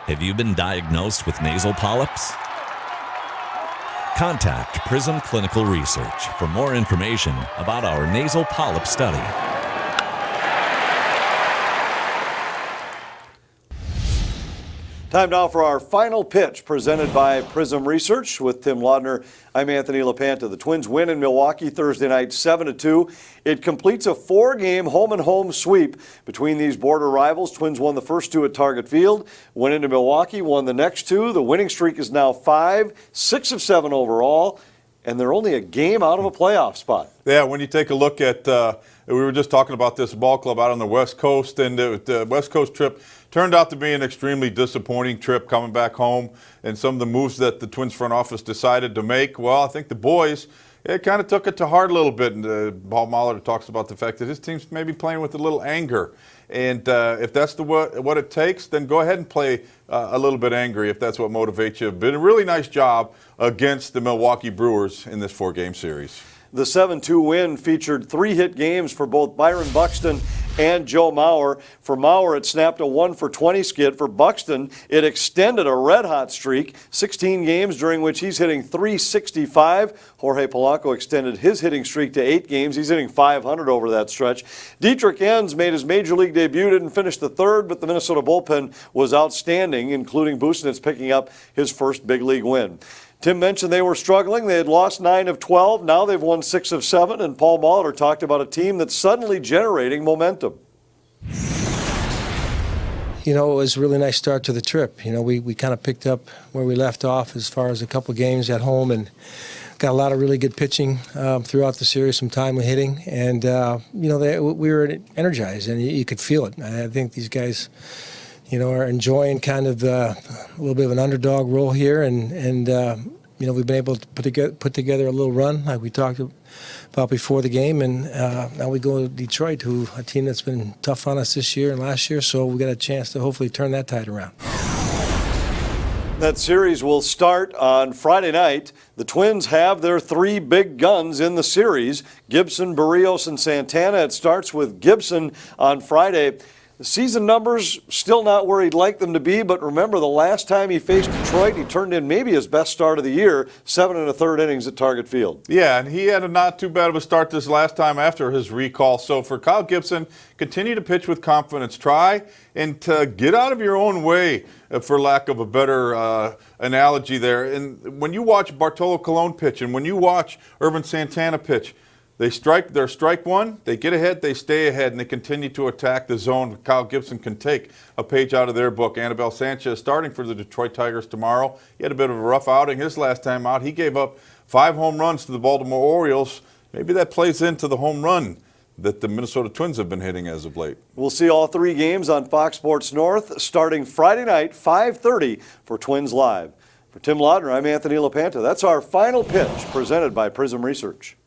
Have you been diagnosed with nasal polyps? Contact Prism Clinical Research for more information about our nasal polyp study. Time now for our final pitch presented by Prism Research with Tim Laudner. I'm Anthony LaPanta. The Twins win in Milwaukee Thursday night 7-2. It completes a 4-game home-and-home sweep between these border rivals. Twins won the first 2 at Target Field, went into Milwaukee, won the next 2. The winning streak is now 5, 6 of 7 overall, and they're only a game out of a playoff spot. Yeah, when you take a look at, we were just talking about this ball club out on the West Coast, and the West Coast trip turned out to be an extremely disappointing trip coming back home, and some of the moves that the Twins front office decided to make, well, I think the boys kind of took it to heart a little bit. And Paul Molitor talks about the fact that his team's maybe playing with a little anger. And if that's what it takes, then go ahead and play a little bit angry if that's what motivates you. But a really nice job against the Milwaukee Brewers in this 4-game series. The 7-2 win featured 3-hit games for both Byron Buxton and Joe Mauer. For Mauer, it snapped a 1-for-20 skid. For Buxton, it extended a red-hot streak, 16 games during which he's hitting .365. Jorge Polanco extended his hitting streak to 8 games. He's hitting .500 over that stretch. Dietrich Enns made his major league debut, didn't finish the third, but the Minnesota bullpen was outstanding, including Buxton picking up his first big league win. Tim mentioned they were struggling. They had lost 9 of 12. Now they've won 6 of 7. And Paul Molitor talked about a team that's suddenly generating momentum. You know, it was a really nice start to the trip. You know, we kind of picked up where we left off as far as a couple games at home and got a lot of really good pitching throughout the series, some timely hitting. And, you know, we were energized, and you could feel it. I think these guys, you know, are enjoying kind of a little bit of an underdog role here, and you know, we've been able to put together a little run like we talked about before the game, and now we go to Detroit, who a team that's been tough on us this year and last year, so we got a chance to hopefully turn that tide around. That series will start on Friday night. The Twins have their 3 big guns in the series, Gibson, Berríos, and Santana. It starts with Gibson on Friday. The season numbers still not where he'd like them to be, but remember the last time he faced Detroit, he turned in maybe his best start of the year, 7 1/3 innings at Target Field. Yeah, and he had a not too bad of a start this last time after his recall. So for Kyle Gibson, continue to pitch with confidence. Try and to get out of your own way, for lack of a better analogy there. And when you watch Bartolo Colon pitch and when you watch Ervin Santana pitch, they strike their strike one, they get ahead, they stay ahead, and they continue to attack the zone. Kyle Gibson can take a page out of their book. Anibal Sanchez starting for the Detroit Tigers tomorrow. He had a bit of a rough outing his last time out. He gave up 5 home runs to the Baltimore Orioles. Maybe that plays into the home run that the Minnesota Twins have been hitting as of late. We'll see all 3 games on Fox Sports North starting Friday night, 5:30 for Twins Live. For Tim Laudner, I'm Anthony LaPanta. That's our final pitch presented by Prism Research.